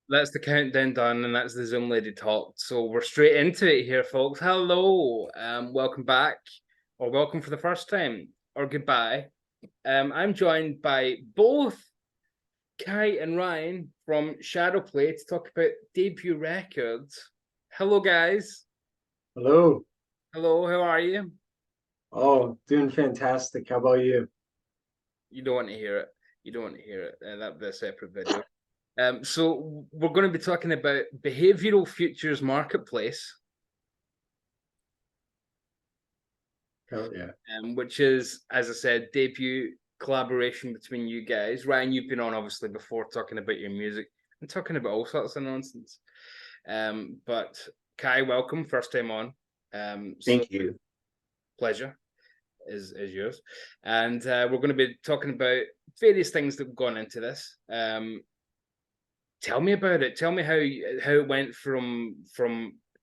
That's the countdown done, and that's the Zoom lady talked. So we're straight into it here, folks. Hello, welcome back, or welcome for the first time, or goodbye. I'm joined by both Kai and Ryan from Shadowplay to talk about debut records. Hello, guys. Hello. Hello, how are you? Oh, doing fantastic. How about you? You don't want to hear it. You don't want to hear it. That'll be a separate video. So we're going to be talking about behavioral futures marketplace. Oh yeah. Which is, as I said, debut collaboration between you guys. Ryan, you've been on obviously before talking about your music and talking about all sorts of nonsense. But Kai, welcome, first time on. So Thank you. pleasure is yours, and we're going to be talking about various things that have gone into this. Tell me about it. Tell me how it went from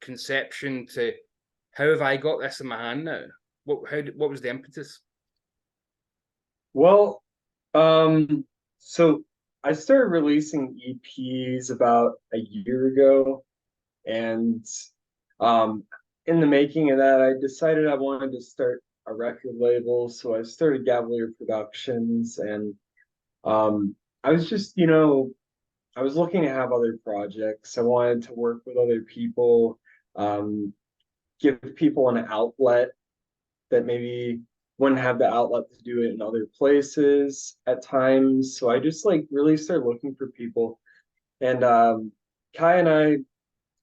conception to how have I got this in my hand now? What was the impetus? Well, so I started releasing EPs about a year ago, and um, in the making of that, I decided I wanted to start a record label. So I started Gavalier Productions, and I was just, I was looking to have other projects. I wanted to work with other people, um, give people an outlet that maybe wouldn't have the outlet to do it in other places at times. So I just like really started looking for people. And Kai and I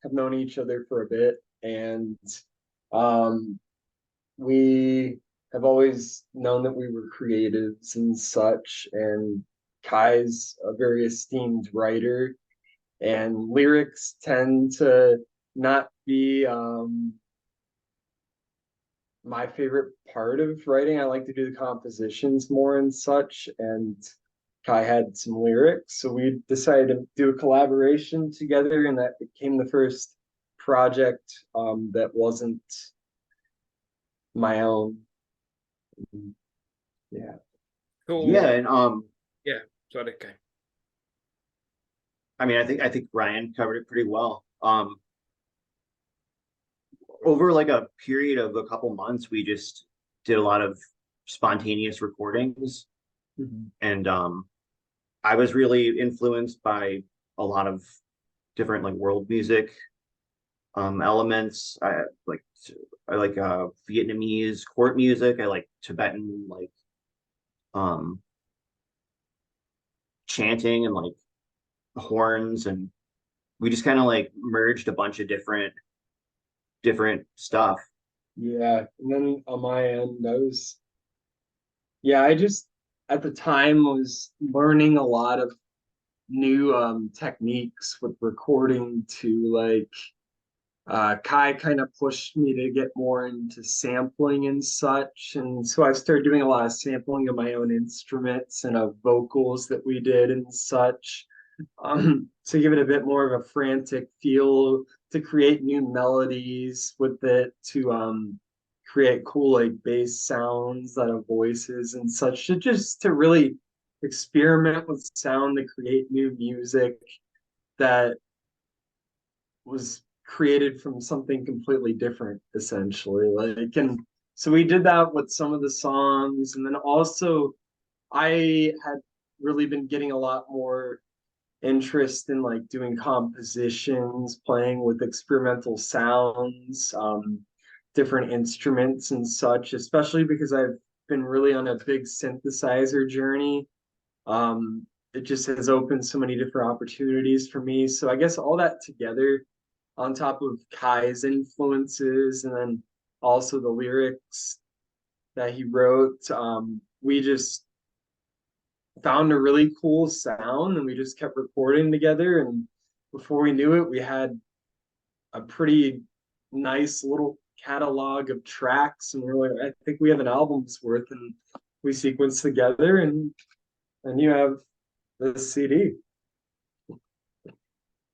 have known each other for a bit, and um, we have always known that we were creatives and such. And Kai's a very esteemed writer, and lyrics tend to not be my favorite part of writing. I like to do the compositions more and such. And Kai had some lyrics. So we decided to do a collaboration together, and that became the first project that wasn't my own. Yeah. So Yeah, and yeah, sorry, Kai. I mean, I think Ryan covered it pretty well. Over like a period of a couple months, we just did a lot of spontaneous recordings, Mhm. and I was really influenced by a lot of different like world music elements. I like Vietnamese court music. I like Tibetan like um chanting and like horns, and we just kind of like merged a bunch of different stuff. Yeah. And then on my end, I just at the time was learning a lot of new techniques with recording to like Kai kind of pushed me to get more into sampling and such. And so I started doing a lot of sampling of my own instruments and of vocals that we did and such, to give it a bit more of a frantic feel, to create new melodies with it, to create cool like bass sounds out of voices and such, to just to really experiment with sound to create new music that was created from something completely different, essentially. Like, and so we did that with some of the songs, and then also I had really been getting a lot more interest in like doing compositions, playing with experimental sounds, different instruments and such, especially because I've been really on a big synthesizer journey. It just has opened so many different opportunities for me. So I guess all that together, on top of Kai's influences and then also the lyrics that he wrote, we just found a really cool sound and we just kept recording together. And before we knew it, we had a pretty nice little catalog of tracks. And we're like, I think we have an album's worth. And we sequenced together, and you have the CD.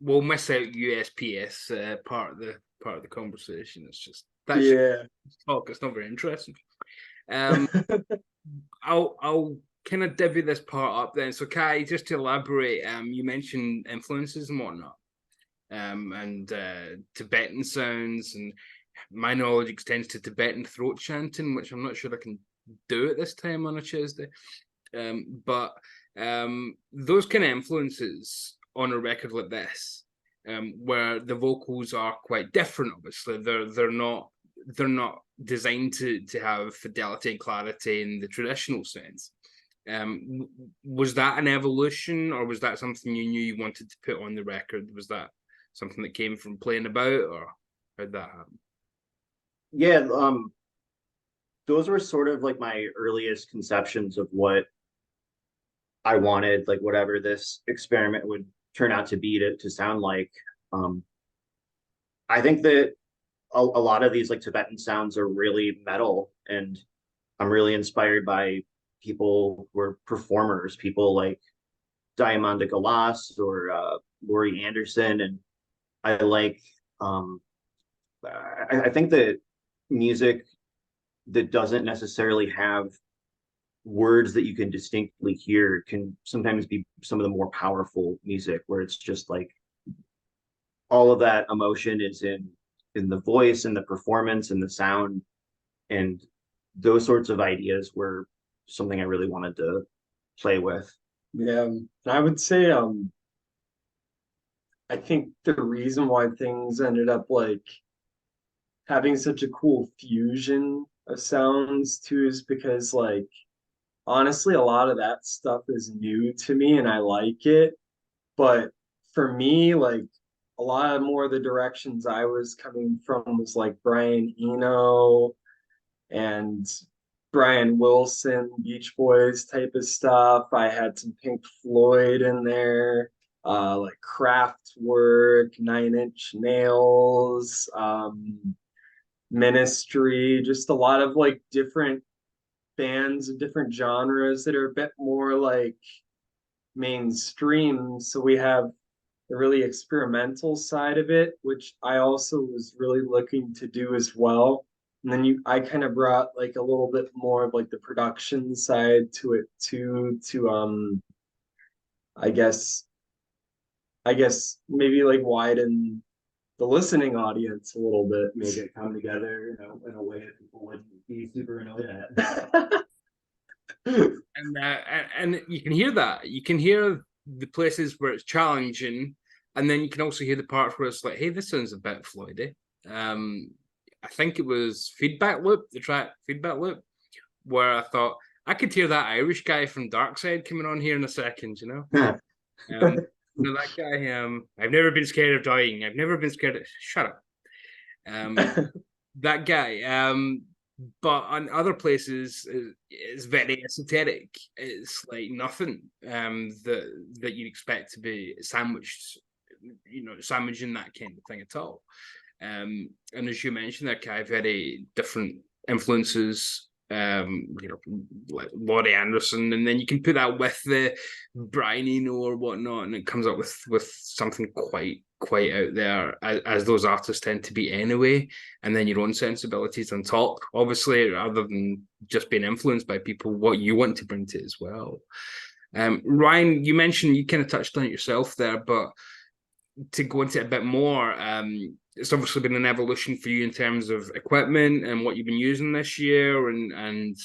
We'll miss out USPS part of the conversation. It's just that's Yeah. talk. It's not very interesting. Um, I'll kind of divvy this part up then. So Kai, just to elaborate, you mentioned influences and whatnot, and Tibetan sounds, and my knowledge extends to Tibetan throat chanting, which I'm not sure I can do at this time on a Tuesday. But those kind of influences on a record like this, where the vocals are quite different, obviously they're not designed to have fidelity and clarity in the traditional sense. Was that an evolution, or was that something you knew you wanted to put on the record? Was that something that came from playing about, or how did that happen? Yeah, those were sort of like my earliest conceptions of what I wanted, like whatever this experiment would turn out to be to sound like. I think that a lot of these like Tibetan sounds are really metal, and I'm really inspired by people who are performers, people like Diamanda Galas or Laurie Anderson, and I like I think that music that doesn't necessarily have words that you can distinctly hear can sometimes be some of the more powerful music, where it's just like all of that emotion is in the voice and the performance and the sound, and those sorts of ideas were something I really wanted to play with. Yeah, I would say I think the reason why things ended up like having such a cool fusion of sounds too is because like honestly a lot of that stuff is new to me and I like it. But for me, like a lot more of the directions I was coming from was like Brian Eno and Brian Wilson, Beach Boys type of stuff. I had some Pink Floyd in there, like Kraftwerk, Nine Inch Nails, Ministry, just a lot of like different bands of different genres that are a bit more like mainstream. So we have the really experimental side of it, which I also was really looking to do as well. And then I kind of brought like a little bit more of like the production side to it too, to I guess maybe like widen the listening audience a little bit. Make it come together, you know, in a way that people wouldn't be super annoyed at. And you can hear that. You can hear the places where it's challenging, and then you can also hear the parts where it's like, hey, this sounds a bit Floydy. I think it was Feedback Loop, the track Feedback Loop, where I thought I could hear that Irish guy from Darkside coming on here in a second, you know. You know, that guy, I've never been scared of dying. I've never been scared of shut up. That guy. But on other places it's very esoteric. It's like nothing that you'd expect to be sandwiched, you know, sandwiching that kind of thing at all. And as you mentioned, there, Kai, very different influences, you know, like Laurie Anderson, and then you can put that with the Brian Eno or whatnot, and it comes up with something quite out there, as those artists tend to be anyway, and then your own sensibilities on top, obviously, rather than just being influenced by people, what you want to bring to it as well. Ryan, you mentioned, you kind of touched on it yourself there, but to go into it a bit more, it's obviously been an evolution for you in terms of equipment and what you've been using this year and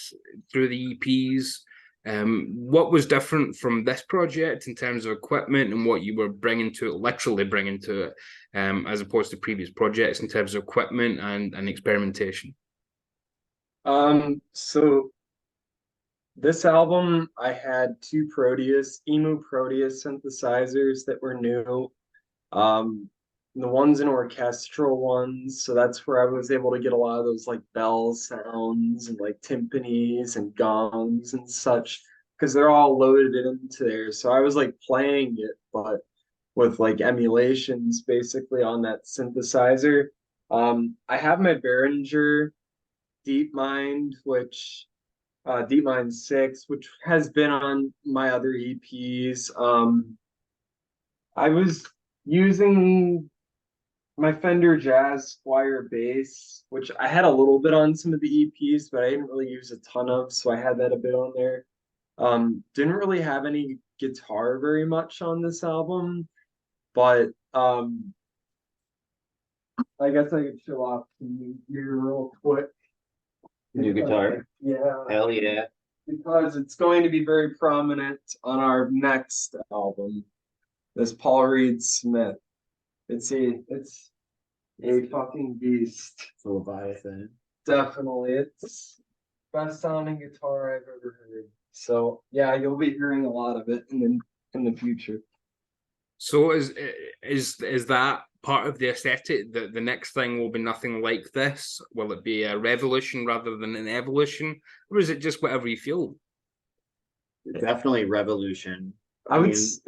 through the EPs. What was different from this project in terms of equipment and what you were bringing to it, literally bringing to it, as opposed to previous projects in terms of equipment and experimentation? So this album, I had two Emu Proteus synthesizers that were new. The ones in orchestral ones, so that's where I was able to get a lot of those like bell sounds and like timpanis and gongs and such, because they're all loaded into there. So I was like playing it, but with like emulations basically on that synthesizer. I have my Behringer DeepMind, which DeepMind 6, which has been on my other EPs. I was using my Fender Jazz Squire bass, which I had a little bit on some of the EPs, but I didn't really use a ton of, so I had that a bit on there. Didn't really have any guitar very much on this album, but I guess I could show off some new gear real quick. New guitar. Yeah. Hell yeah. Because it's going to be very prominent on our next album. This Paul Reed Smith. It's a fucking beast. It's a Leviathan. Definitely. It's best sounding guitar I've ever heard. So yeah, you'll be hearing a lot of it in the future. So is that part of the aesthetic that the next thing will be nothing like this? Will it be a revolution rather than an evolution, or is it just whatever you feel? Definitely revolution. It's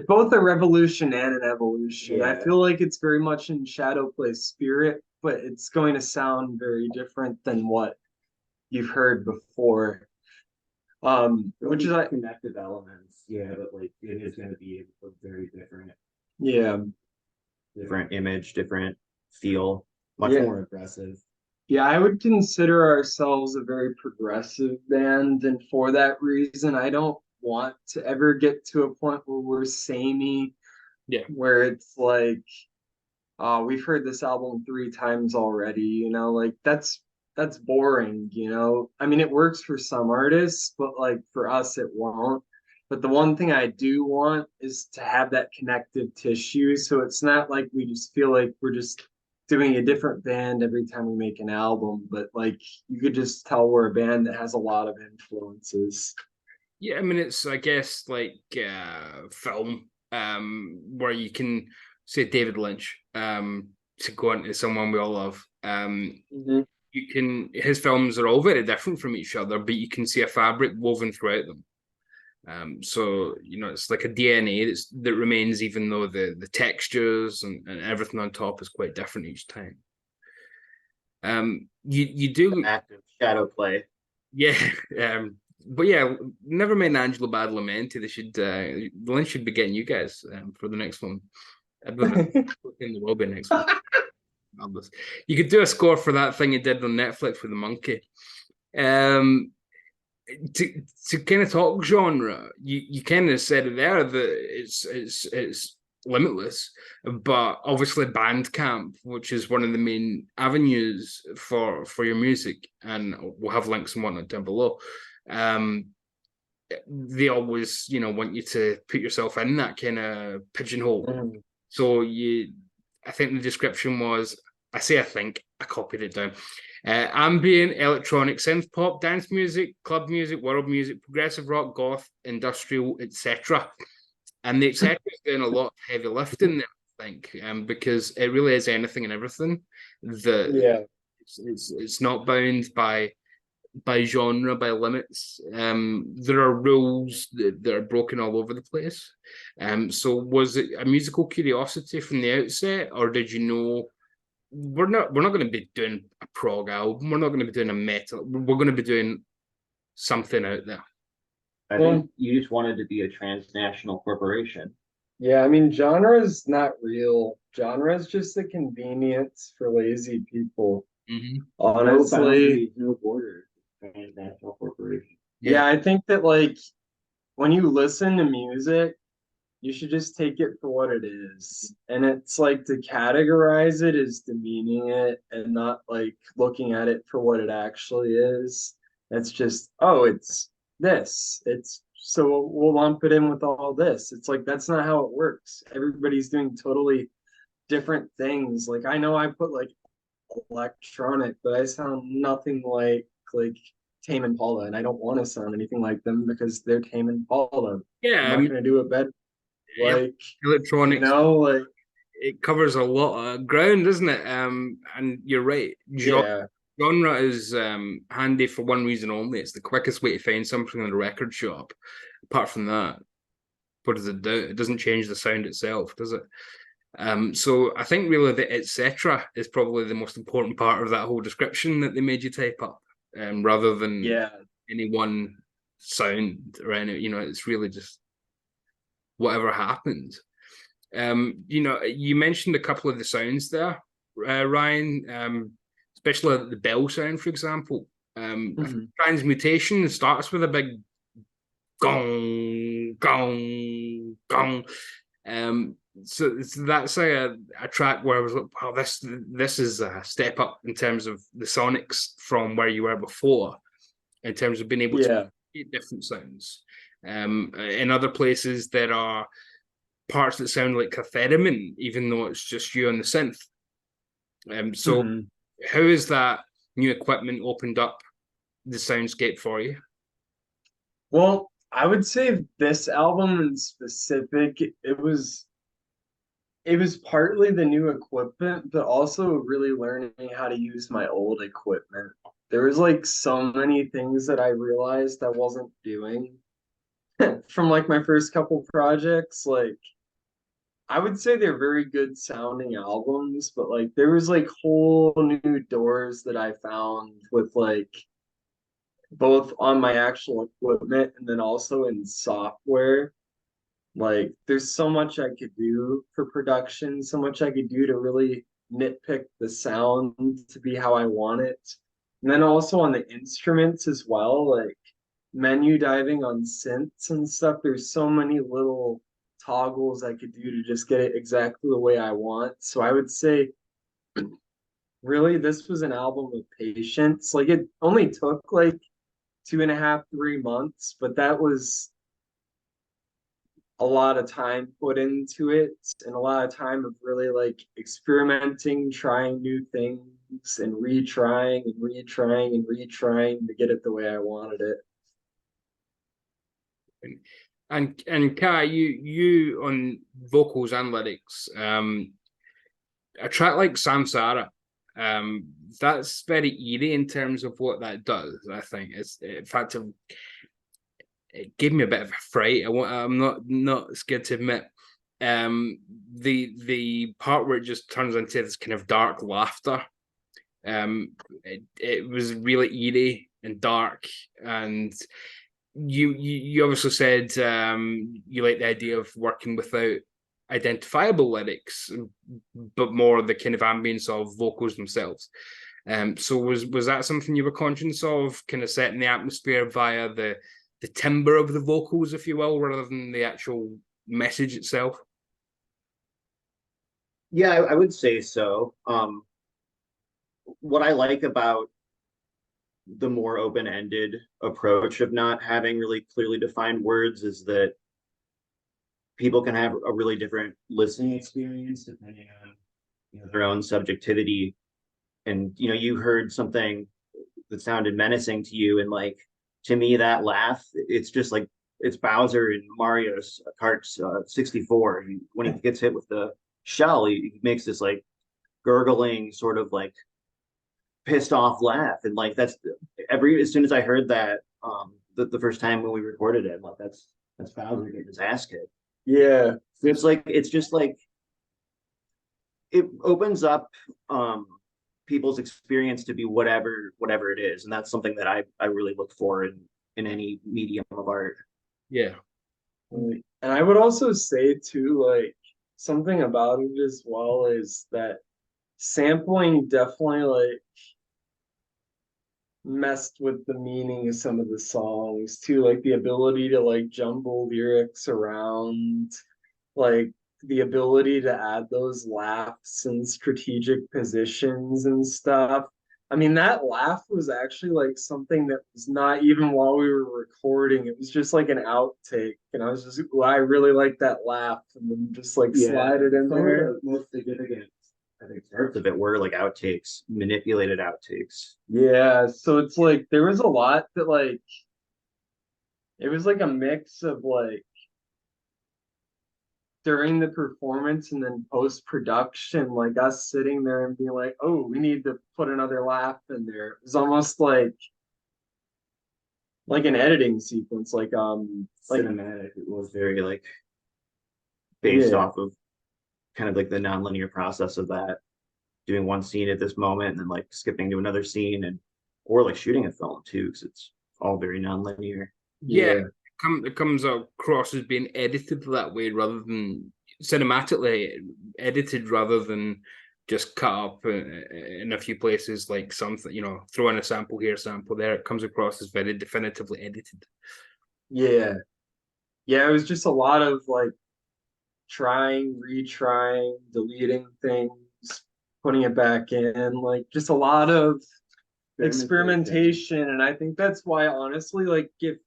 both a revolution and an evolution. Yeah. I feel like it's very much in Shadowplay spirit, but it's going to sound very different than what you've heard before. Which is like connective elements, yeah, but like it is going to be a very different, different image, different feel, much more aggressive. Yeah, I would consider ourselves a very progressive band, and for that reason, I don't want to ever get to a point where we're samey, where it's like, we've heard this album 3 times already, you know, like that's boring, you know. I mean, it works for some artists, but like for us, it won't. But the one thing I do want is to have that connective tissue, so it's not like we just feel like we're just doing a different band every time we make an album, but like you could just tell we're a band that has a lot of influences. Yeah, I mean, it's, I guess, like film, where you can say David Lynch, to go into someone we all love. You can, his films are all very different from each other, but you can see a fabric woven throughout them. So, you know, it's like a DNA that remains, even though the textures and everything on top is quite different each time. You do active Shadowplay. Yeah. But yeah, never mind Angelo Badalamenti. They should Lynch should be getting you guys for the next one. In the will be next one. You could do a score for that thing you did on Netflix with the monkey. To kind of talk genre, you kind of said it there that it's limitless, but obviously Bandcamp, which is one of the main avenues for your music, and we'll have links and whatnot down below. They always, you know, want you to put yourself in that kind of pigeonhole. So I think the description was, I copied it down. Ambient, electronic, synth pop, dance music, club music, world music, progressive rock, goth, industrial, etc. And the etc. is doing a lot of heavy lifting there, I think, because it really is anything and everything. It's not bound by genre, by limits. There are rules that are broken all over the place. So was it a musical curiosity from the outset, or did you know we're not going to be doing a prog album, we're not going to be doing a metal, we're going to be doing something out there? I think you just wanted to be a transnational corporation. Yeah, I mean, genre is not real. Genre is just a convenience for lazy people. Honestly, no borders. Transnational corporation. Yeah, I think that like when you listen to music, you should just take it for what it is. And it's like to categorize it is demeaning it and not like looking at it for what it actually is. It's just, oh, it's this. It's so we'll lump it in with all this. It's like that's not how it works. Everybody's doing totally different things. Like I know I put like electronic, but I sound nothing like Tame Impala, and I don't want to sound anything like them because they're Tame Impala. Yeah, I'm not gonna do it better. Like electronics, you know, like it covers a lot of ground, doesn't it? And you're right. Genre is handy for one reason only. It's the quickest way to find something in a record shop. Apart from that, what does it do? It doesn't change the sound itself, does it? So I think really the etc. is probably the most important part of that whole description that they made you type up, rather than any one sound or any. You know, it's really just whatever happens. You know, you mentioned a couple of the sounds there, Ryan, especially the bell sound, for example. Transmutation starts with a big gong, gong, gong. So that's a track where I was like, wow, this is a step up in terms of the sonics from where you were before, in terms of being able to Yeah. create different sounds. In other places, there are parts that sound like a theremin, even though it's just you on the synth. So Mhm. how has that new equipment opened up the soundscape for you? Well, I would say this album in specific, it was partly the new equipment, but also really learning how to use my old equipment. There was like so many things that I realized I wasn't doing from like my first couple projects. Like I would say they're very good sounding albums, but like there was like whole new doors that I found with like both on my actual equipment and then also in software. Like there's so much I could do for production, so much I could do to really nitpick the sound to be how I want it. And then also on the instruments as well, like menu diving on synths and stuff. There's so many little toggles I could do to just get it exactly the way I want. So I would say really this was an album of patience. Like it only took like 2.5, 3 months, but that was a lot of time put into it and a lot of time of really like experimenting, trying new things and retrying and retrying and retrying to get it the way I wanted it. And Kai, you on vocals and lyrics, a track like Samsara, that's very eerie in terms of what that does. I think it's, in fact, it gave me a bit of a fright. I'm not scared to admit. The part where it just turns into this kind of dark laughter. It was really eerie and dark, and you obviously said you like the idea of working without identifiable lyrics, but more the kind of ambience of vocals themselves. So was that something you were conscious of, kind of setting the atmosphere via the timbre of the vocals, if you will, rather than the actual message itself? Yeah, I would say so. What I like about the more open-ended approach of not having really clearly defined words is that people can have a really different listening experience depending on, you know, their own subjectivity. And you know, you heard something that sounded menacing to you, and like to me, that laugh, it's just like it's Bowser in Mario's Kart 64. When he gets hit with the shell, he makes this like gurgling sort of like pissed off laugh, and like that's every as soon as I heard that the first time when we recorded it, I'm like that's Bowser getting his ass kicked. Yeah. So it's just like it opens up people's experience to be whatever it is, and that's something that I really look for in any medium of art. Yeah. And I would also say too, like something about it as well is that sampling definitely like messed with the meaning of some of the songs too, like the ability to like jumble lyrics around, like the ability to add those laughs and strategic positions and stuff. I mean, that laugh was actually like something that was not even while we were recording. It was just like an outtake. And I was just, well, I really like that laugh. And then just like slide it in there. The most significant, I think, parts of it were like outtakes, manipulated outtakes. Yeah. So it's like there was a lot that like, it was like a mix of like, during the performance and then post production, like us sitting there and being like, "Oh, we need to put another laugh in there." It was almost like an editing sequence, like Cinematic. It was very like based yeah, off of kind of like the nonlinear process of that, doing one scene at this moment and then like skipping to another scene, and or like shooting a film too, because it's all very nonlinear. Yeah, yeah, it comes across as being edited that way rather than cinematically edited, rather than just cut up in a few places, like something, throw in a sample here, sample there. It comes across as very definitively edited. Yeah. Yeah, it was just a lot of like trying, retrying, deleting things, putting it back in, like just a lot of experimentation. And I think that's why, honestly, like if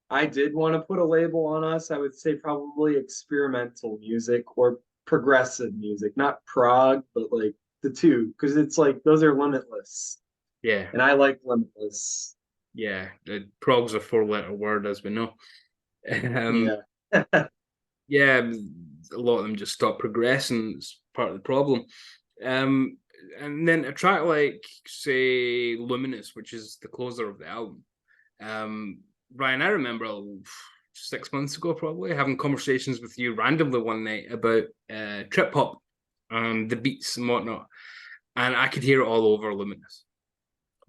I did want to put a label on us, I would say probably experimental music or progressive music, not prog, but like the two, because it's like those are limitless, Yeah, and I like limitless. yeah. Prog's a four-letter word, as we know. Um, Yeah. yeah, a lot of them just stop progressing. It's part of the problem. Um, and then a track like, say, Luminous, which is the closer of the album. Ryan, I remember 6 months ago, probably having conversations with you randomly one night about trip hop and the beats and whatnot, and I could hear it all over Luminous.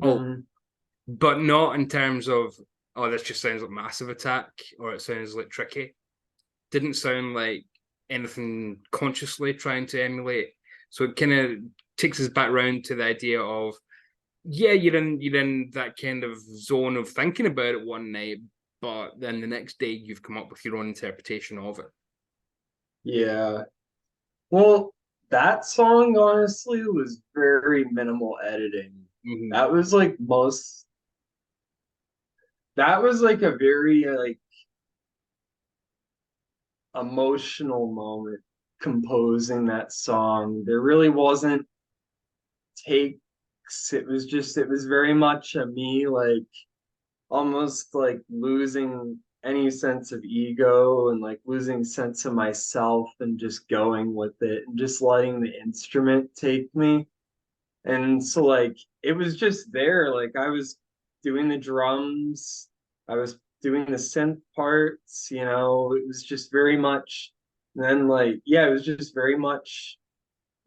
Oh, Mhm. but not in terms of, oh, this just sounds like Massive Attack or it sounds like Tricky. Didn't sound like anything consciously trying to emulate. So it kind of takes us back round to the idea of, yeah, you're in that kind of zone of thinking about it one night, but then the next day you've come up with your own interpretation of it. Yeah. Well, that song honestly was very minimal editing. Mm-hmm. That was like most, that was like a very like emotional moment composing that song. There really wasn't takes. It was just, it was very much a me like almost like losing any sense of ego and like losing sense of myself and just going with it and just letting the instrument take me. And so like it was just there. Like I was doing the drums, I was doing the synth parts, it was just very much, and then like yeah, it was just very much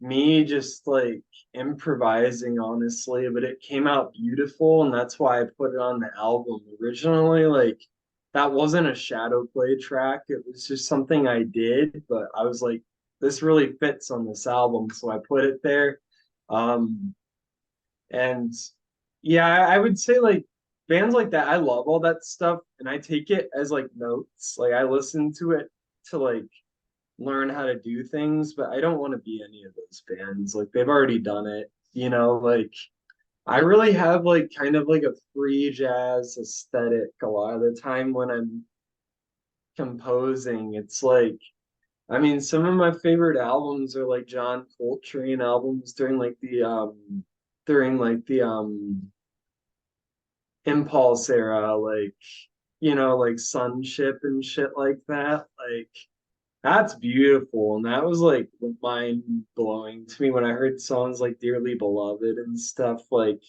me just like improvising honestly, but it came out beautiful and that's why I put it on the album originally. Like that wasn't a Shadowplay track, it was just something I did, but I was like this really fits on this album, so I put it there. Um and yeah, I would say like bands like that, I love all that stuff and I take it as like notes, like I listen to it to like learn how to do things, but I don't want to be any of those bands. Like they've already done it, like I really have like kind of like a free jazz aesthetic a lot of the time when I'm composing. It's like I mean, some of my favorite albums are like John Coltrane albums during like the Impulse era, like like Sunship and shit like that. Like that's beautiful. And that was like mind blowing to me when I heard songs like Dearly Beloved and stuff. Like,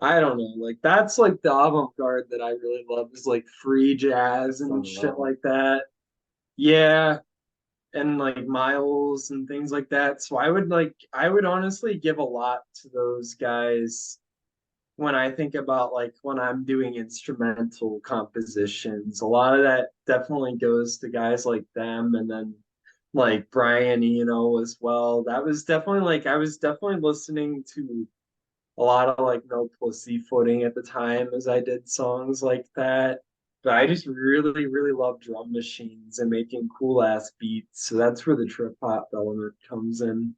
I don't know. Like, that's like the avant garde that I really love is like free jazz and shit like that. Yeah. And like Miles and things like that. So I would honestly give a lot to those guys when I think about like when I'm doing instrumental compositions. A lot of that definitely goes to guys like them and then like Brian Eno as well. That was definitely like I was definitely listening to a lot of like No Pussyfooting at the time as I did songs like that. But I just really, really love drum machines and making cool ass beats. So that's where the trip hop element comes in.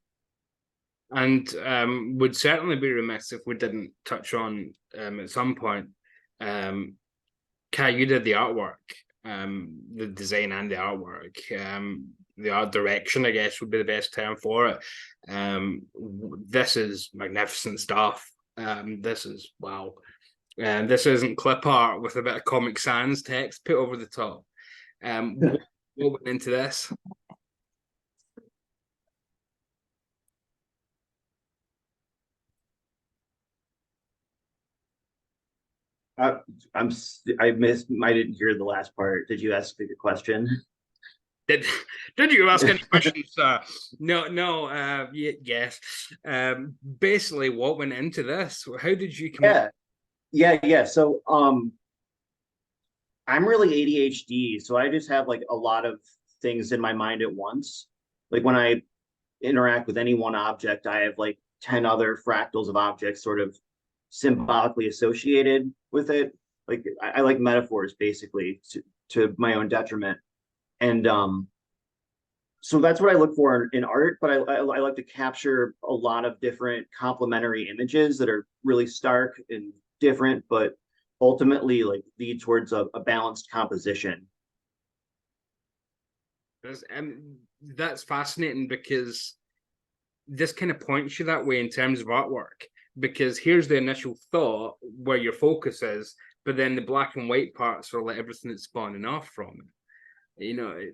And would certainly be remiss if we didn't touch on at some point. Kai, you did the artwork, the design and the artwork. The art direction, I guess, would be the best term for it. This is magnificent stuff. This is wow. And this isn't clip art with a bit of Comic Sans text put over the top. What went into this? Uh, I missed. I didn't hear the last part. Did you ask the question? Did did you ask any questions? No, no. Yes. Basically, what went into this? How did you come up? Yeah. So, I'm really ADHD, so I just have like a lot of things in my mind at once. Like when I interact with any one object, I have like 10 other fractals of objects sort of symbolically associated with it. like I like metaphors basically to my own detriment. And so that's what I look for in art, but I like to capture a lot of different complementary images that are really stark and different, but ultimately like lead towards a balanced composition. That's fascinating because this kind of points you that way in terms of artwork, because here's the initial thought where your focus is, but then the black and white parts are like everything that's spawning off from it.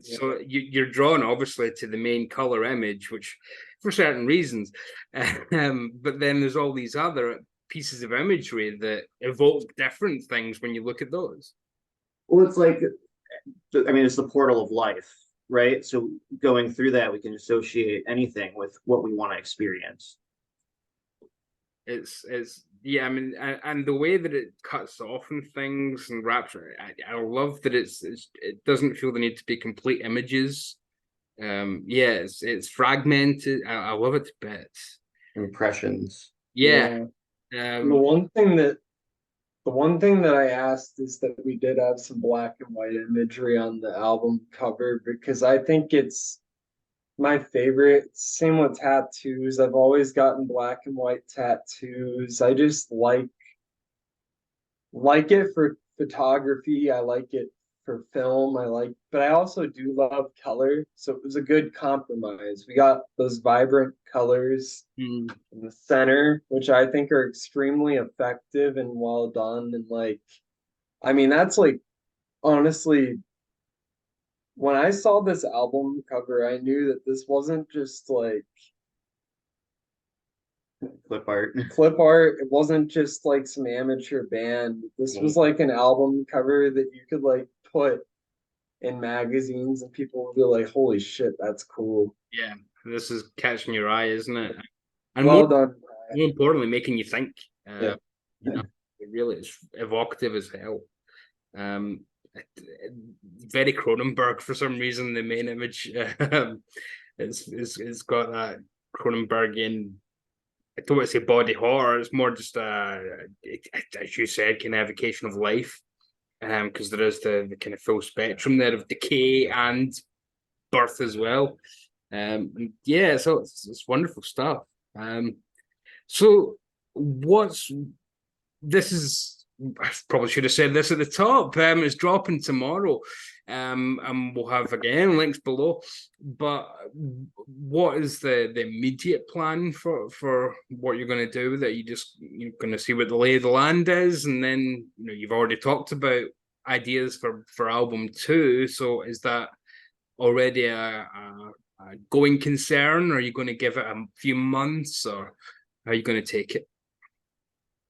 So you're drawn obviously to the main color image, which for certain reasons, but then there's all these other pieces of imagery that evoke different things when you look at those. Well, it's like, I mean, it's the portal of life, right? So going through that, we can associate anything with what we want to experience. It's yeah, I mean, and the way that it cuts off and things and wraps, I love that it doesn't feel the need to be complete images. Yeah, it's fragmented. I love it to bits. Impressions. Yeah. The one thing that I asked is that we did have some black and white imagery on the album cover, because I think it's my favorite. Same with tattoos. I've always gotten black and white tattoos. I just like it for photography. I like it for film. But I also do love color. So it was a good compromise. We got those vibrant colors in the center, which I think are extremely effective and well done. And I mean, that's like, honestly, when I saw this album cover, I knew that this wasn't just like Clip art. It wasn't just like some amateur band. This was like an album cover that you could like put in magazines and people would be like, holy shit, that's cool. Yeah, this is catching your eye, isn't it? And well done. More importantly, making you think. Yeah. It really is evocative as hell. Very Cronenberg for some reason. The main image, it's got that Cronenbergian. I don't want to say body horror. It's more just as you said, kind of evocation of life. Because there is the kind of full spectrum there of decay and birth as well. Yeah, so it's wonderful stuff. So this is, I probably should have said this at the top. It's dropping tomorrow. And we'll have again links below. But what is the immediate plan for what you're going to do with it? You're going to see what the lay of the land is, and then you've already talked about ideas for album 2. So is that already a going concern? Or are you going to give it a few months, or how are you going to take it?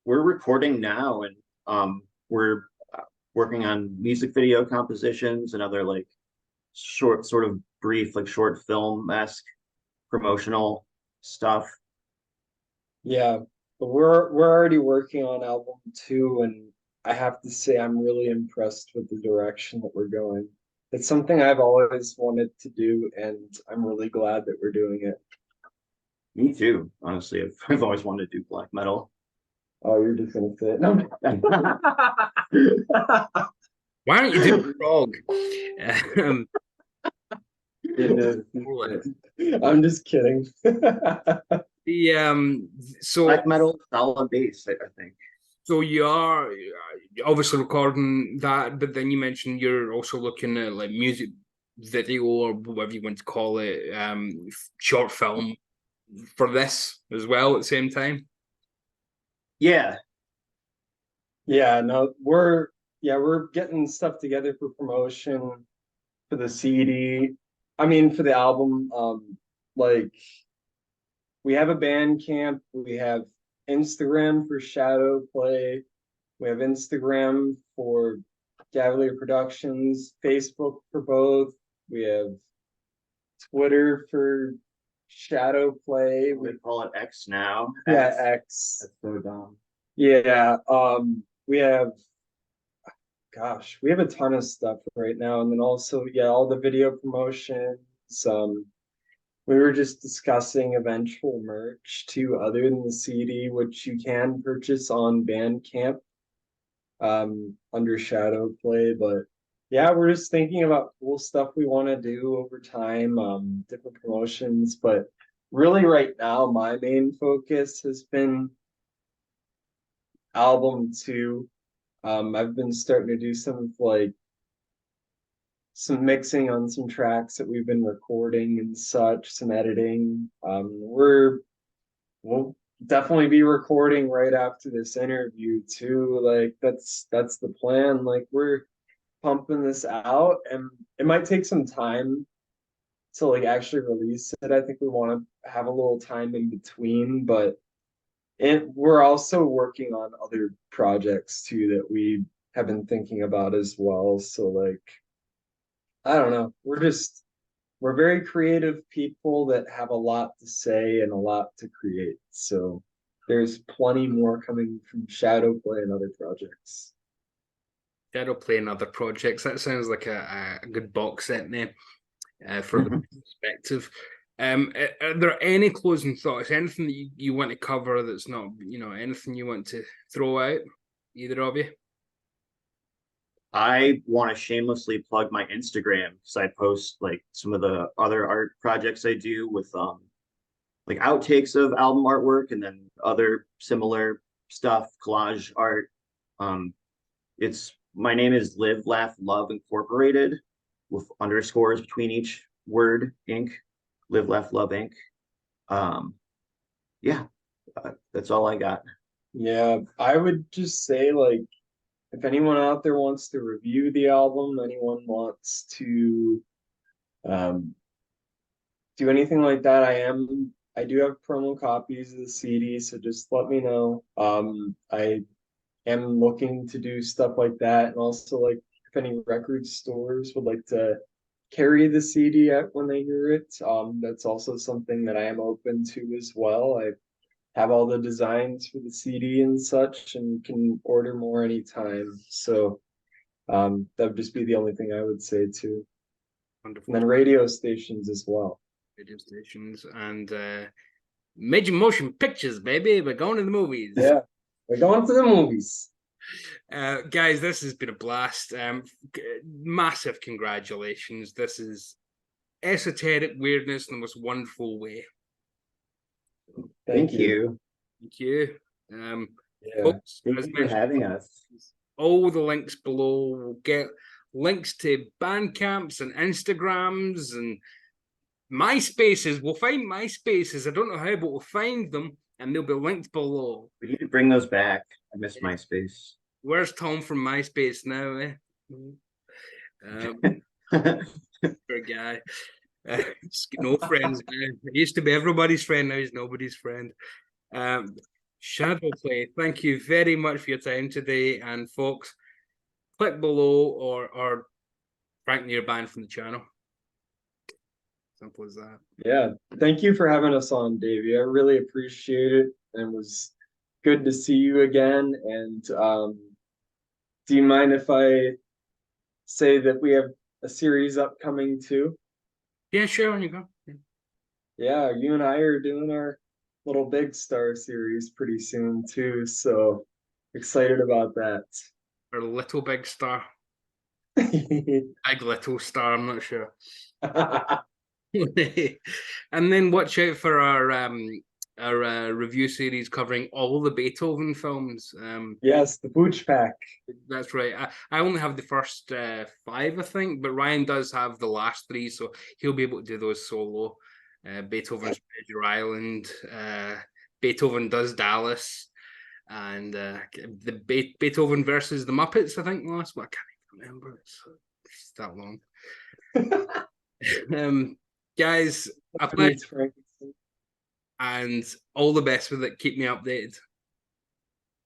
We're recording now, and we're working on music video compositions and other like short, sort of brief, like short film-esque promotional stuff. Yeah, but we're already working on album 2, and I have to say I'm really impressed with the direction that we're going. It's something I've always wanted to do, and I'm really glad that we're doing it. Me too, honestly. I've always wanted to do black metal. Oh, you're just gonna fit. No. Why don't you do Frog? I'm just kidding. So black metal, solid bass, I think. So you are obviously recording that, but then you mentioned you're also looking at like music video or whatever you want to call it, short film for this as well at the same time. Yeah. No, we're getting stuff together for promotion for the CD. I mean, for the album. Like we have a Bandcamp, we have Instagram for Shadowplay, we have Instagram for Gavalier Productions, Facebook for both. We have Twitter for Shadowplay. We call it X now. Yeah, X. That's so dumb. Yeah. We have a ton of stuff right now. And then also, all the video promotions. We were just discussing eventual merch too, other than the CD, which you can purchase on Bandcamp. under Shadowplay, but yeah, we're just thinking about cool stuff we want to do over time, different promotions, but really right now my main focus has been album 2. I've been starting to do some mixing on some tracks that we've been recording and such, some editing. We'll definitely be recording right after this interview too. Like that's the plan. Like we're pumping this out, and it might take some time to like actually release it. I think we want to have a little time in between, but we're also working on other projects too that we have been thinking about as well. So like I don't know. We're very creative people that have a lot to say and a lot to create. So there's plenty more coming from Shadowplay and other projects. Shadowplay and other projects. That sounds like a good box set name for the perspective. Are there any closing thoughts? Anything that you want to cover that's not, anything you want to throw out? Either of you? I want to shamelessly plug my Instagram because I post like some of the other art projects I do with like outtakes of album artwork and then other similar stuff, collage art. It's my name is Live Laugh Love Incorporated with underscores between each word, Inc. Live Laugh Love Inc. Yeah, that's all I got. Yeah, I would just say like if anyone out there wants to review the album, anyone wants to do anything like that, I do have promo copies of the CD, so just let me know. I am looking to do stuff like that, and also like if any record stores would like to carry the CD out when they hear it, that's also something that I am open to as well. I have all the designs for the CD and such, and can order more anytime. So that would just be the only thing I would say too. Wonderful. And then radio stations as well. Radio stations and major motion pictures, baby. We're going to the movies. Yeah, we're going to the movies. Guys, this has been a blast. Massive congratulations. This is esoteric weirdness in the most wonderful way. Thank you. Thank you. Yeah. Folks, Thank you for having us. all the links below. We'll get links to Bandcamps and Instagrams and MySpaces. We'll find MySpaces. I don't know how, but we'll find them and they'll be linked below. We need to bring those back. I miss MySpace. Where's Tom from MySpace now, Poor guy. No friends. He used to be everybody's friend. Now he's nobody's friend. Shadowplay, thank you very much for your time today. And folks, click below or frankly, you're banned from the channel. Simple as that. Yeah. Thank you for having us on, Davey. I really appreciate it. And it was good to see you again. And do you mind if I say that we have a series upcoming too? Yeah, sure. You go. Yeah, you and I are doing our little Big Star series pretty soon too. So excited about that. Or Little Big Star. Big Little Star, I'm not sure. And then watch out for our review series covering all the Beethoven films. Yes, the Booch Pack. That's right. I only have the first 5, I think, but Ryan does have the last 3, so he'll be able to do those solo. Beethoven's Treasure Island, Beethoven Does Dallas, and the Beethoven versus the Muppets, I think, last one. I can't even remember. It's that long. Guys, a pleasure. And all the best with it. Keep me updated.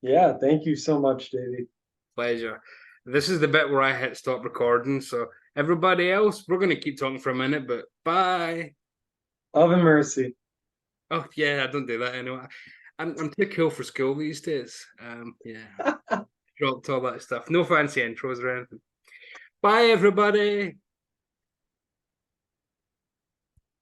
Yeah, thank you so much, Davey. Pleasure. This is the bit where I hit stop recording. So everybody else, we're going to keep talking for a minute, but bye. Love and mercy. Oh yeah, I don't do that anymore. I'm too cool for school these days. Yeah, dropped all that stuff. No fancy intros or anything. Bye, everybody.